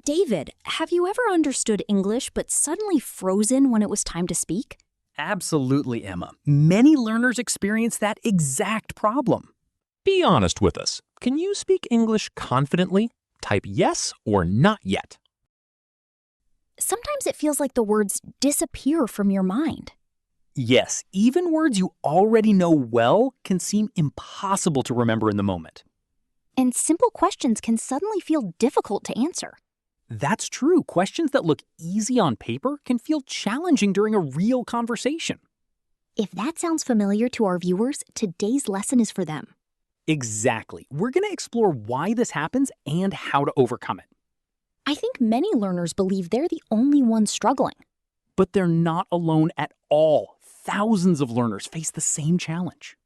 David, have you ever understood English but suddenly frozen when it was time to speak? Absolutely, Emma. Many learners experience that exact problem. Be honest with us. Can you speak English confidently? Type yes or not yet. Sometimes it feels like the words disappear from your mind. Yes, even words you already know well can seem impossible to remember in the moment. And simple questions can suddenly feel difficult to answer. That's true. Questions that look easy on paper can feel challenging during a real conversation. If that sounds familiar to our viewers, today's lesson is for them. Exactly. We're going to explore why this happens and how to overcome it. I think many learners believe they're the only ones struggling. But they're not alone at all. Thousands of learners face the same challenge.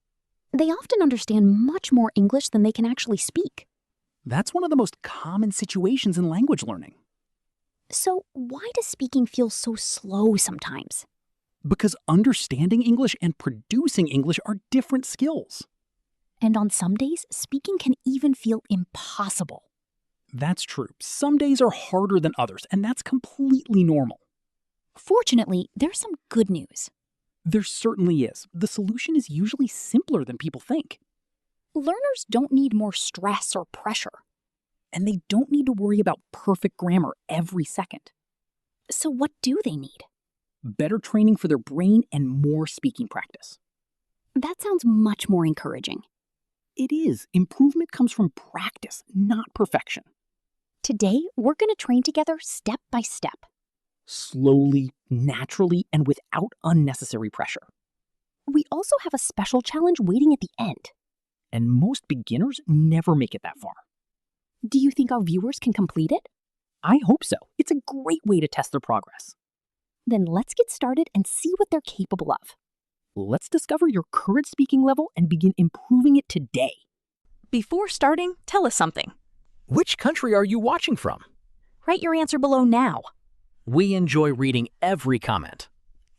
They often understand much more English than they can actually speak. That's one of the most common situations in language learning. So why does speaking feel so slow sometimes? Because understanding English and producing English are different skills. And on some days, speaking can even feel impossible. That's true. Some days are harder than others, and that's completely normal. Fortunately, there's some good news. There certainly is. The solution is usually simpler than people think. Learners don't need more stress or pressure. And they don't need to worry about perfect grammar every second. So what do they need? Better training for their brain and more speaking practice. That sounds much more encouraging. It is. Improvement comes from practice, not perfection. Today, we're going to train together step by step. Slowly, naturally, and without unnecessary pressure. We also have a special challenge waiting at the end. And most beginners never make it that far. Do you think our viewers can complete it? I hope so. It's a great way to test their progress. Then let's get started and see what they're capable of. Let's discover your current speaking level and begin improving it today. Before starting, tell us something. Which country are you watching from? Write your answer below now. We enjoy reading every comment.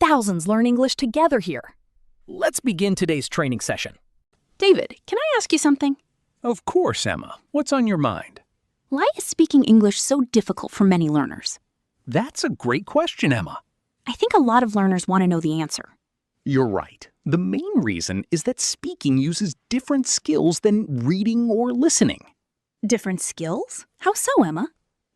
Thousands learn English together here. Let's begin today's training session. David, can I ask you something? Of course, Emma. What's on your mind? Why is speaking English so difficult for many learners? That's a great question, Emma. I think a lot of learners want to know the answer. You're right. The main reason is that speaking uses different skills than reading or listening. Different skills? How so, Emma?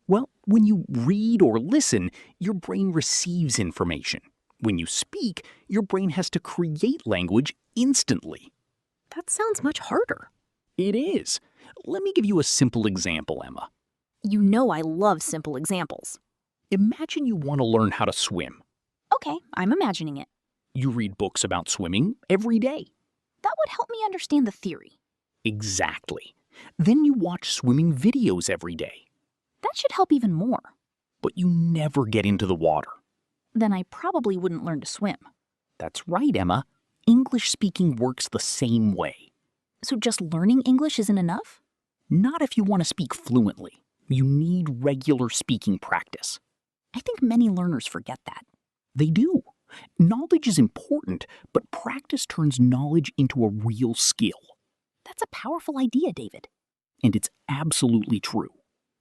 Well, when you read or listen, your brain receives information. When you speak, your brain has to create language instantly. That sounds much harder. It is. Let me give you a simple example, Emma. You know I love simple examples. Imagine you want to learn how to swim. Okay, I'm imagining it. You read books about swimming every day. That would help me understand the theory. Exactly. Then you watch swimming videos every day. That should help even more. But you never get into the water. Then I probably wouldn't learn to swim. That's right, Emma. English speaking works the same way. So just learning English isn't enough? Not if you want to speak fluently. You need regular speaking practice. I think many learners forget that. They do. Knowledge is important, but practice turns knowledge into a real skill. That's a powerful idea, David. And it's absolutely true.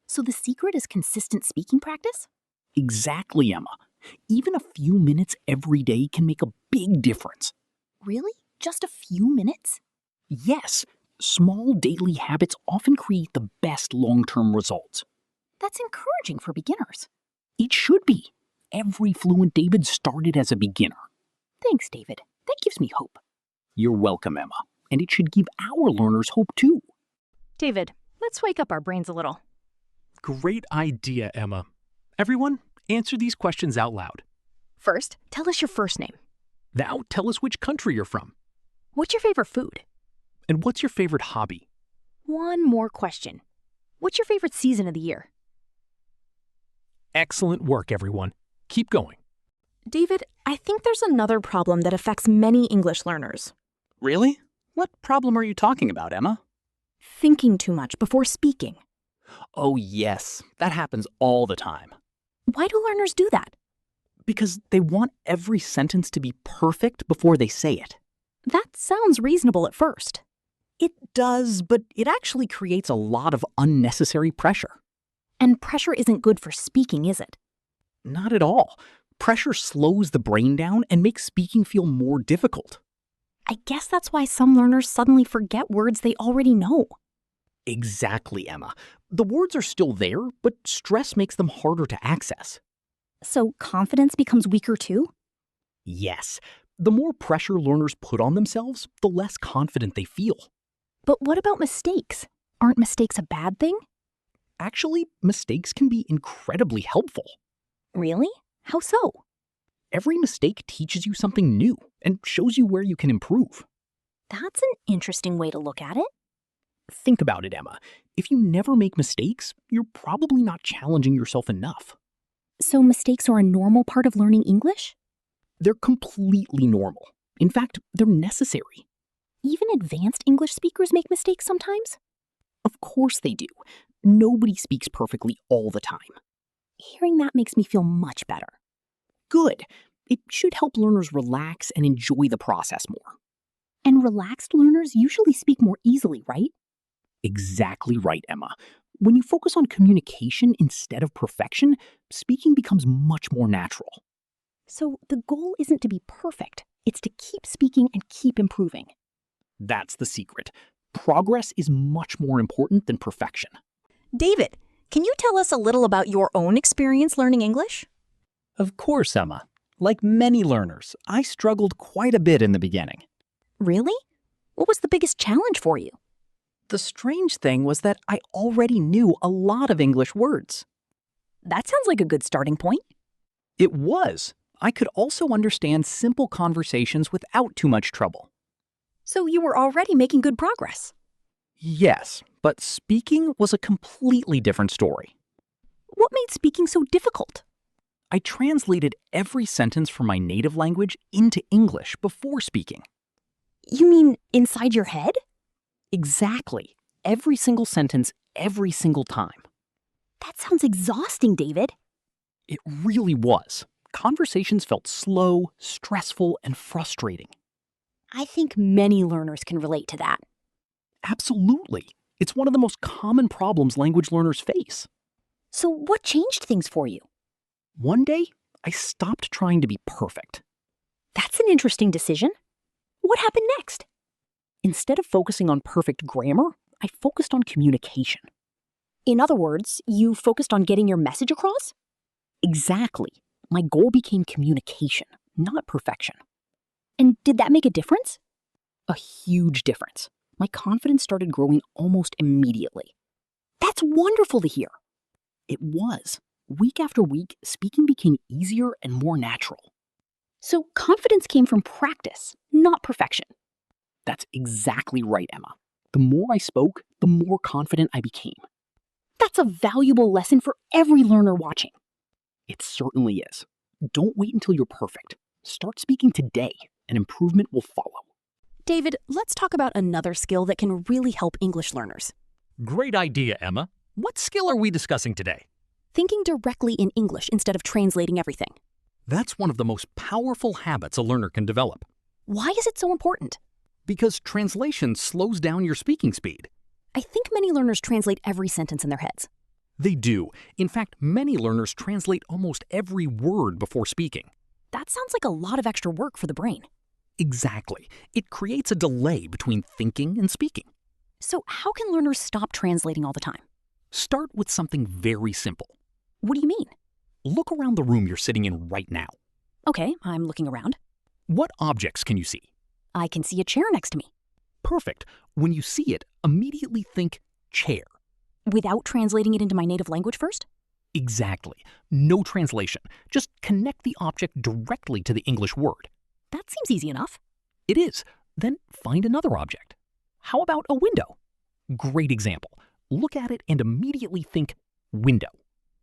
So the secret is consistent speaking practice? Exactly, Emma. Even a few minutes every day can make a big difference. Really? Just a few minutes? Yes, small daily habits often create the best long-term results. That's encouraging for beginners. It should be. Every fluent David started as a beginner. Thanks, David. That gives me hope. You're welcome, Emma. And it should give our learners hope too. David, let's wake up our brains a little. Great idea, Emma. Everyone, answer these questions out loud. First, tell us your first name. Now tell us which country you're from. What's your favorite food? And what's your favorite hobby? One more question. What's your favorite season of the year? Excellent work, everyone. Keep going. David, I think there's another problem that affects many English learners. Really? What problem are you talking about, Emma? Thinking too much before speaking. Oh, yes. That happens all the time. Why do learners do that? Because they want every sentence to be perfect before they say it. That sounds reasonable at first. It does, but it actually creates a lot of unnecessary pressure. And pressure isn't good for speaking, is it? Not at all. Pressure slows the brain down and makes speaking feel more difficult. I guess that's why some learners suddenly forget words they already know. Exactly, Emma. The words are still there, but stress makes them harder to access. So confidence becomes weaker too? Yes. The more pressure learners put on themselves, the less confident they feel. But what about mistakes? Aren't mistakes a bad thing? Actually, mistakes can be incredibly helpful. Really? How so? Every mistake teaches you something new and shows you where you can improve. That's an interesting way to look at it. Think about it, Emma. If you never make mistakes, you're probably not challenging yourself enough. So mistakes are a normal part of learning English? They're completely normal. In fact, they're necessary. Even advanced English speakers make mistakes sometimes? Of course they do. Nobody speaks perfectly all the time. Hearing that makes me feel much better. Good. It should help learners relax and enjoy the process more. And relaxed learners usually speak more easily, right? Exactly right, Emma. When you focus on communication instead of perfection, speaking becomes much more natural. So the goal isn't to be perfect, it's to keep speaking and keep improving. That's the secret. Progress is much more important than perfection. David, can you tell us a little about your own experience learning English? Of course, Emma. Like many learners, I struggled quite a bit in the beginning. Really? What was the biggest challenge for you? The strange thing was that I already knew a lot of English words. That sounds like a good starting point. It was. I could also understand simple conversations without too much trouble. So you were already making good progress. Yes, but speaking was a completely different story. What made speaking so difficult? I translated every sentence from my native language into English before speaking. You mean inside your head? Exactly. Every single sentence, every single time. That sounds exhausting, David. It really was. Conversations felt slow, stressful, and frustrating. I think many learners can relate to that. Absolutely. It's one of the most common problems language learners face. So what changed things for you? One day, I stopped trying to be perfect. That's an interesting decision. What happened next? Instead of focusing on perfect grammar, I focused on communication. In other words, you focused on getting your message across? Exactly. My goal became communication, not perfection. And did that make a difference? A huge difference. My confidence started growing almost immediately. That's wonderful to hear. It was. Week after week, speaking became easier and more natural. So confidence came from practice, not perfection. That's exactly right, Emma. The more I spoke, the more confident I became. That's a valuable lesson for every learner watching. It certainly is. Don't wait until you're perfect. Start speaking today, and improvement will follow. David, let's talk about another skill that can really help English learners. Great idea, Emma. What skill are we discussing today? Thinking directly in English instead of translating everything. That's one of the most powerful habits a learner can develop. Why is it so important? Because translation slows down your speaking speed. I think many learners translate every sentence in their heads. They do. In fact, many learners translate almost every word before speaking. That sounds like a lot of extra work for the brain. Exactly. It creates a delay between thinking and speaking. So how can learners stop translating all the time? Start with something very simple. What do you mean? Look around the room you're sitting in right now. Okay, I'm looking around. What objects can you see? I can see a chair next to me. Perfect. When you see it, immediately think chair. Without translating it into my native language first? Exactly. No translation. Just connect the object directly to the English word. That seems easy enough. It is. Then find another object. How about a window? Great example. Look at it and immediately think window.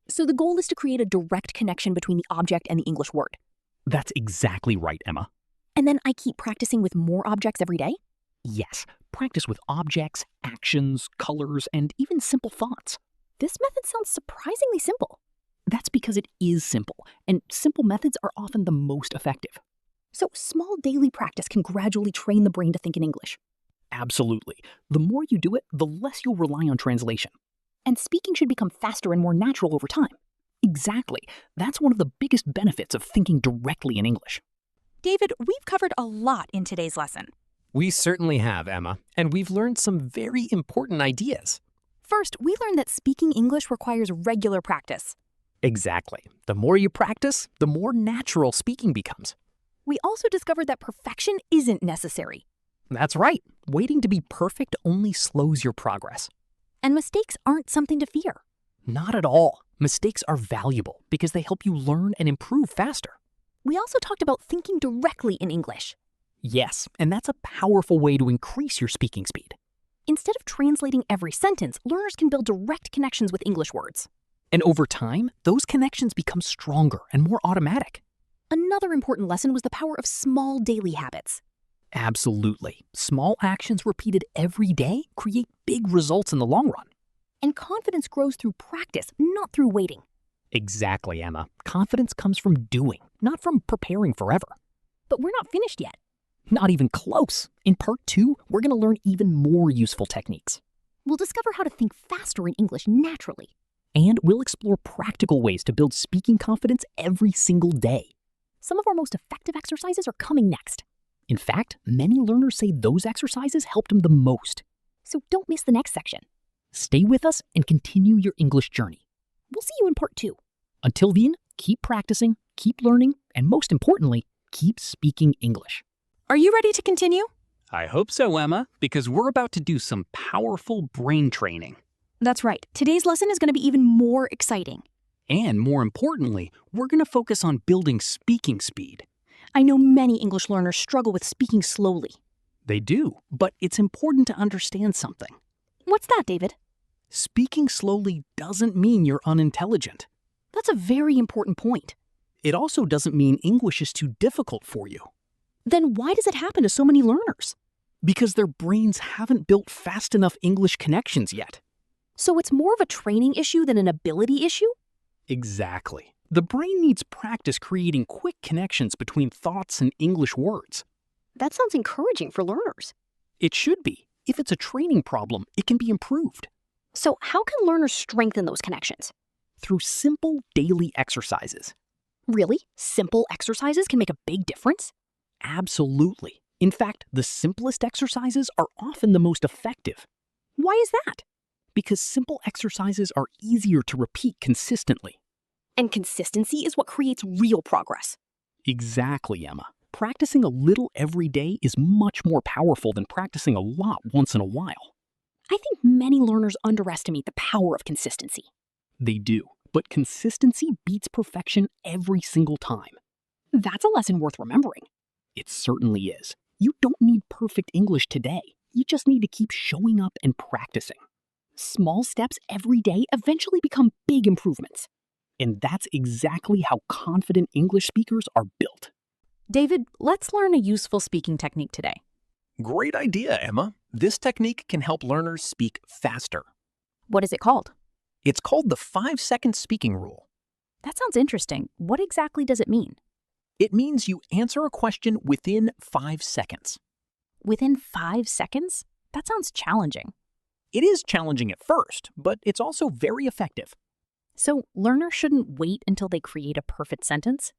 So the goal is to create a direct connection between the object and the English word. That's exactly right, Emma. And then I keep practicing with more objects every day? Yes, practice with objects, actions, colors, and even simple thoughts. This method sounds surprisingly simple. That's because it is simple, and simple methods are often the most effective. So small daily practice can gradually train the brain to think in English. Absolutely. The more you do it, the less you'll rely on translation. And speaking should become faster and more natural over time. Exactly. That's one of the biggest benefits of thinking directly in English. David, we've covered a lot in today's lesson. We certainly have, Emma, and we've learned some very important ideas. First, we learned that speaking English requires regular practice. Exactly. The more you practice, the more natural speaking becomes. We also discovered that perfection isn't necessary. That's right. Waiting to be perfect only slows your progress. And mistakes aren't something to fear. Not at all. Mistakes are valuable because they help you learn and improve faster. We also talked about thinking directly in English. Yes, and that's a powerful way to increase your speaking speed. Instead of translating every sentence, learners can build direct connections with English words. And over time, those connections become stronger and more automatic. Another important lesson was the power of small daily habits. Absolutely. Small actions repeated every day create big results in the long run. And confidence grows through practice, not through waiting. Exactly, Emma. Confidence comes from doing, not from preparing forever. But we're not finished yet. Not even close. In part 2, we're going to learn even more useful techniques. We'll discover how to think faster in English naturally. And we'll explore practical ways to build speaking confidence every single day. Some of our most effective exercises are coming next. In fact, many learners say those exercises helped them the most. So don't miss the next section. Stay with us and continue your English journey. We'll see you in part 2. Until then, keep practicing, keep learning, and most importantly, keep speaking English. Are you ready to continue? I hope so, Emma, because we're about to do some powerful brain training. That's right. Today's lesson is going to be even more exciting. And more importantly, we're going to focus on building speaking speed. I know many English learners struggle with speaking slowly. They do, but it's important to understand something. What's that, David? Speaking slowly doesn't mean you're unintelligent. That's a very important point. It also doesn't mean English is too difficult for you. Then why does it happen to so many learners? Because their brains haven't built fast enough English connections yet. So it's more of a training issue than an ability issue? Exactly. The brain needs practice creating quick connections between thoughts and English words. That sounds encouraging for learners. It should be. If it's a training problem, it can be improved. So how can learners strengthen those connections? Through simple daily exercises. Really? Simple exercises can make a big difference? Absolutely. In fact, the simplest exercises are often the most effective. Why is that? Because simple exercises are easier to repeat consistently. And consistency is what creates real progress. Exactly, Emma. Practicing a little every day is much more powerful than practicing a lot once in a while. I think many learners underestimate the power of consistency. They do, but consistency beats perfection every single time. That's a lesson worth remembering. It certainly is. You don't need perfect English today. You just need to keep showing up and practicing. Small steps every day eventually become big improvements. And that's exactly how confident English speakers are built. David, let's learn a useful speaking technique today. Great idea, Emma. This technique can help learners speak faster. What is it called? It's called the 5-second speaking rule. That sounds interesting. What exactly does it mean? It means you answer a question within 5 seconds. Within 5 seconds? That sounds challenging. It is challenging at first, but it's also very effective. So learners shouldn't wait until they create a perfect sentence?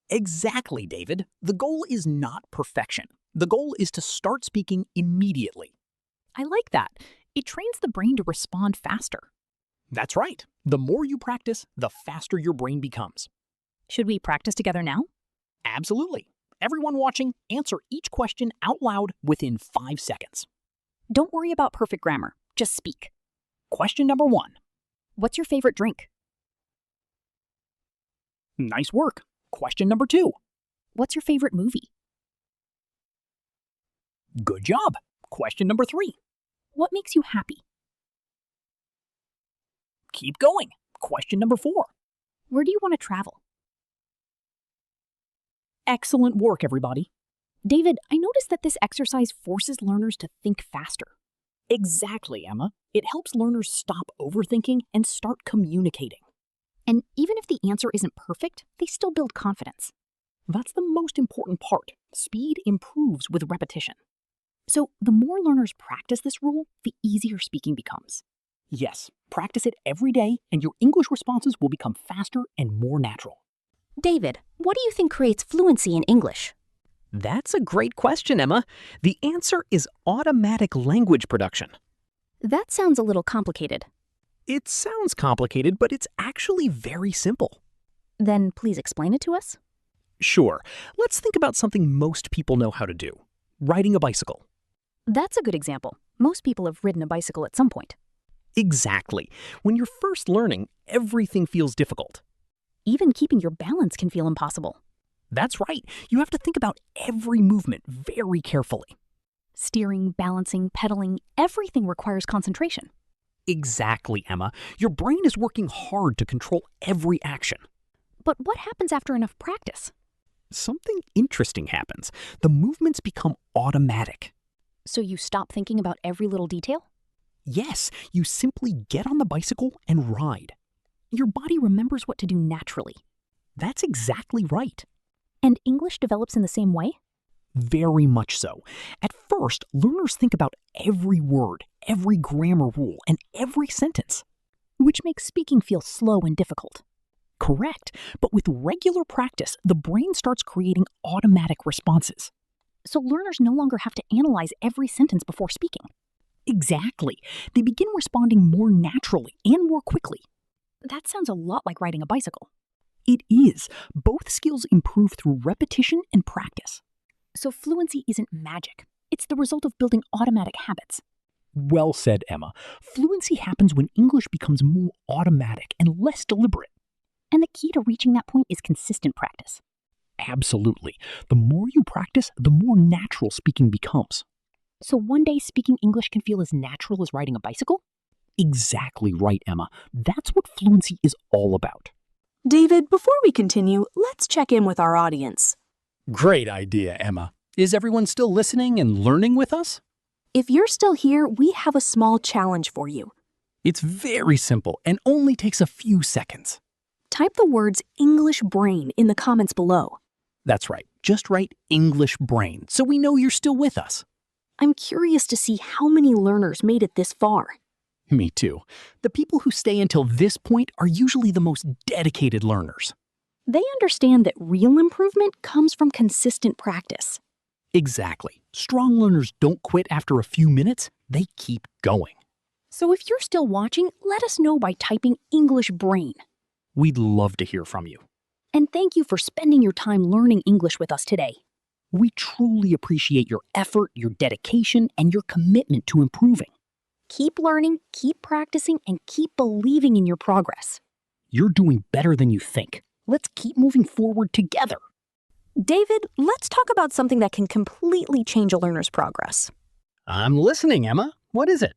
Exactly, David. The goal is not perfection. The goal is to start speaking immediately. I like that. It trains the brain to respond faster. That's right. The more you practice, the faster your brain becomes. Should we practice together now? Absolutely. Everyone watching, answer each question out loud within 5 seconds. Don't worry about perfect grammar. Just speak. Question number 1. What's your favorite drink? Nice work. Question number 2. What's your favorite movie? Good job. Question number 3. What makes you happy? Keep going. Question number 4. Where do you want to travel? Excellent work, everybody. David, I noticed that this exercise forces learners to think faster. Exactly, Emma. It helps learners stop overthinking and start communicating. And even if the answer isn't perfect, they still build confidence. That's the most important part. Speed improves with repetition. So the more learners practice this rule, the easier speaking becomes. Yes, practice it every day and your English responses will become faster and more natural. David, what do you think creates fluency in English? That's a great question, Emma. The answer is automatic language production. That sounds a little complicated. It sounds complicated, but it's actually very simple. Then please explain it to us. Sure, let's think about something most people know how to do. Riding a bicycle. That's a good example. Most people have ridden a bicycle at some point. Exactly. When you're first learning, everything feels difficult. Even keeping your balance can feel impossible. That's right. You have to think about every movement very carefully. Steering, balancing, pedaling, everything requires concentration. Exactly, Emma. Your brain is working hard to control every action. But what happens after enough practice? Something interesting happens. The movements become automatic. So you stop thinking about every little detail? Yes, you simply get on the bicycle and ride. Your body remembers what to do naturally. That's exactly right. And English develops in the same way? Very much so. At first, learners think about every word, every grammar rule, and every sentence. Which makes speaking feel slow and difficult. Correct. But with regular practice, the brain starts creating automatic responses. So learners no longer have to analyze every sentence before speaking. Exactly. They begin responding more naturally and more quickly. That sounds a lot like riding a bicycle. It is. Both skills improve through repetition and practice. So fluency isn't magic. It's the result of building automatic habits. Well said, Emma. Fluency happens when English becomes more automatic and less deliberate. And the key to reaching that point is consistent practice. Absolutely. The more you practice, the more natural speaking becomes. So one day speaking English can feel as natural as riding a bicycle? Exactly right, Emma. That's what fluency is all about. David, before we continue, let's check in with our audience. Great idea, Emma. Is everyone still listening and learning with us? If you're still here, we have a small challenge for you. It's very simple and only takes a few seconds. Type the words English brain in the comments below. That's right. Just write English brain so we know you're still with us. I'm curious to see how many learners made it this far. Me too. The people who stay until this point are usually the most dedicated learners. They understand that real improvement comes from consistent practice. Exactly. Strong learners don't quit after a few minutes. They keep going. So if you're still watching, let us know by typing English brain. We'd love to hear from you. And thank you for spending your time learning English with us today. We truly appreciate your effort, your dedication, and your commitment to improving. Keep learning, keep practicing, and keep believing in your progress. You're doing better than you think. Let's keep moving forward together. David, let's talk about something that can completely change a learner's progress. I'm listening, Emma. What is it?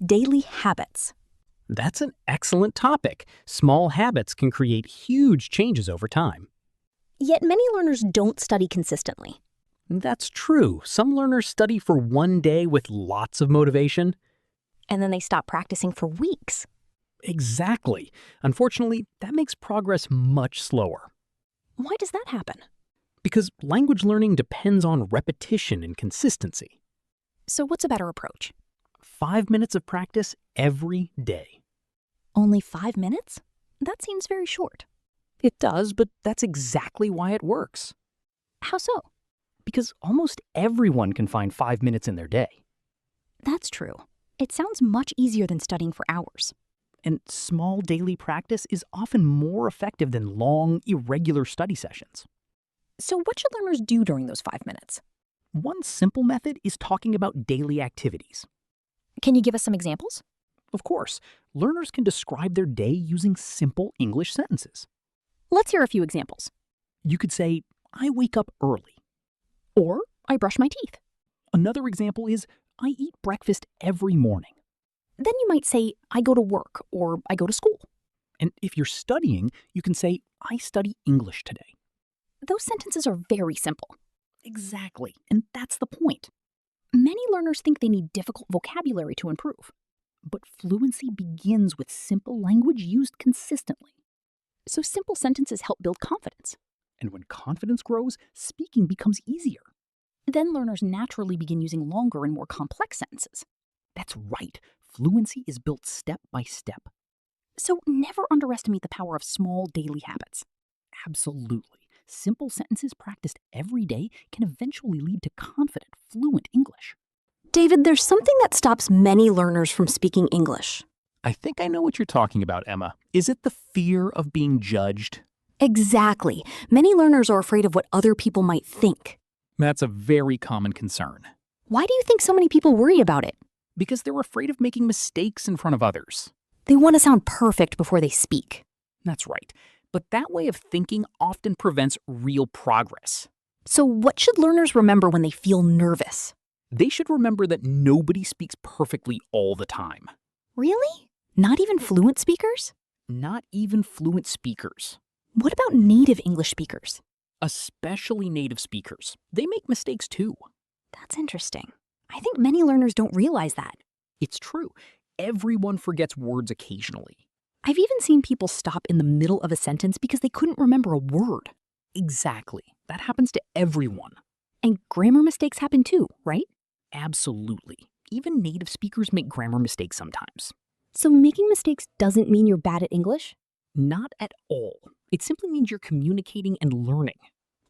Daily habits. That's an excellent topic. Small habits can create huge changes over time. Yet many learners don't study consistently. That's true. Some learners study for one day with lots of motivation. And then they stop practicing for weeks. Exactly. Unfortunately, that makes progress much slower. Why does that happen? Because language learning depends on repetition and consistency. So what's a better approach? 5 minutes of practice every day. Only 5 minutes? That seems very short. It does, but that's exactly why it works. How so? Because almost everyone can find 5 minutes in their day. That's true. It sounds much easier than studying for hours. And small daily practice is often more effective than long, irregular study sessions. So what should learners do during those 5 minutes? One simple method is talking about daily activities. Can you give us some examples? Of course, learners can describe their day using simple English sentences. Let's hear a few examples. You could say, I wake up early. Or, I brush my teeth. Another example is, I eat breakfast every morning. Then you might say, I go to work or I go to school. And if you're studying, you can say, I study English today. Those sentences are very simple. Exactly, and that's the point. Many learners think they need difficult vocabulary to improve. But fluency begins with simple language used consistently. So simple sentences help build confidence. And when confidence grows, speaking becomes easier. Then learners naturally begin using longer and more complex sentences. That's right. Fluency is built step by step. So never underestimate the power of small daily habits. Absolutely. Simple sentences practiced every day can eventually lead to confident, fluent English. David, there's something that stops many learners from speaking English. I think I know what you're talking about, Emma. Is it the fear of being judged? Exactly. Many learners are afraid of what other people might think. That's a very common concern. Why do you think so many people worry about it? Because they're afraid of making mistakes in front of others. They want to sound perfect before they speak. That's right. But that way of thinking often prevents real progress. So what should learners remember when they feel nervous? They should remember that nobody speaks perfectly all the time. Really? Not even fluent speakers? Not even fluent speakers. What about native English speakers? Especially native speakers. They make mistakes too. That's interesting. I think many learners don't realize that. It's true. Everyone forgets words occasionally. I've even seen people stop in the middle of a sentence because they couldn't remember a word. Exactly. That happens to everyone. And grammar mistakes happen too, right? Absolutely. Even native speakers make grammar mistakes sometimes. So making mistakes doesn't mean you're bad at English? Not at all. It simply means you're communicating and learning.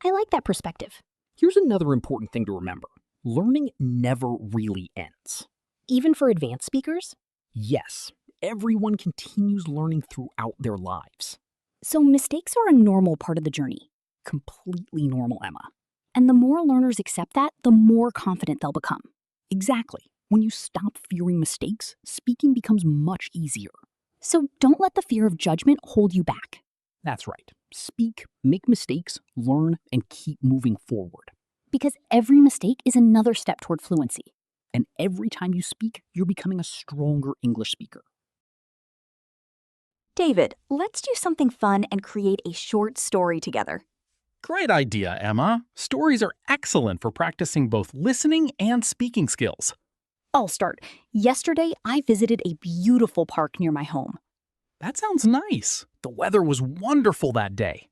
I like that perspective. Here's another important thing to remember. Learning never really ends. Even for advanced speakers? Yes, everyone continues learning throughout their lives. So mistakes are a normal part of the journey. Completely normal, Emma. And the more learners accept that, the more confident they'll become. Exactly. When you stop fearing mistakes, speaking becomes much easier. So don't let the fear of judgment hold you back. That's right. Speak, make mistakes, learn, and keep moving forward. Because every mistake is another step toward fluency. And every time you speak, you're becoming a stronger English speaker. David, let's do something fun and create a short story together. Great idea, Emma. Stories are excellent for practicing both listening and speaking skills. I'll start. Yesterday, I visited a beautiful park near my home. That sounds nice. The weather was wonderful that day.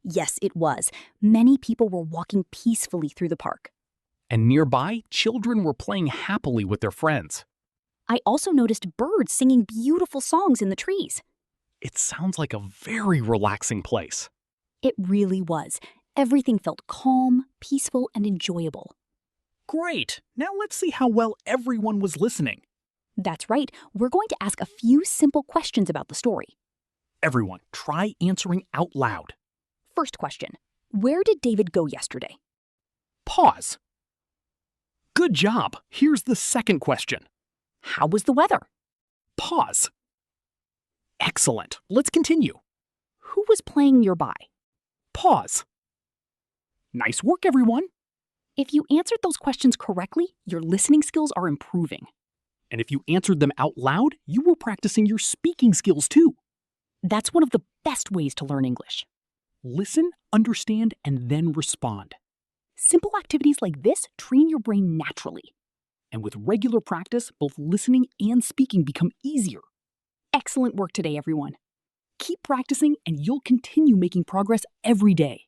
Yes, it was. Many people were walking peacefully through the park. And nearby, children were playing happily with their friends. I also noticed birds singing beautiful songs in the trees. It sounds like a very relaxing place. It really was. Everything felt calm, peaceful, and enjoyable. Great. Now let's see how well everyone was listening. That's right. We're going to ask a few simple questions about the story. Everyone, try answering out loud. First question. Where did David go yesterday? Pause. Good job. Here's the second question. How was the weather? Pause. Excellent. Let's continue. Who was playing nearby? Pause. Nice work, everyone. If you answered those questions correctly, your listening skills are improving. And if you answered them out loud, you were practicing your speaking skills too. That's one of the best ways to learn English. Listen, understand, and then respond. Simple activities like this train your brain naturally. And with regular practice, both listening and speaking become easier. Excellent work today, everyone. Keep practicing and you'll continue making progress every day.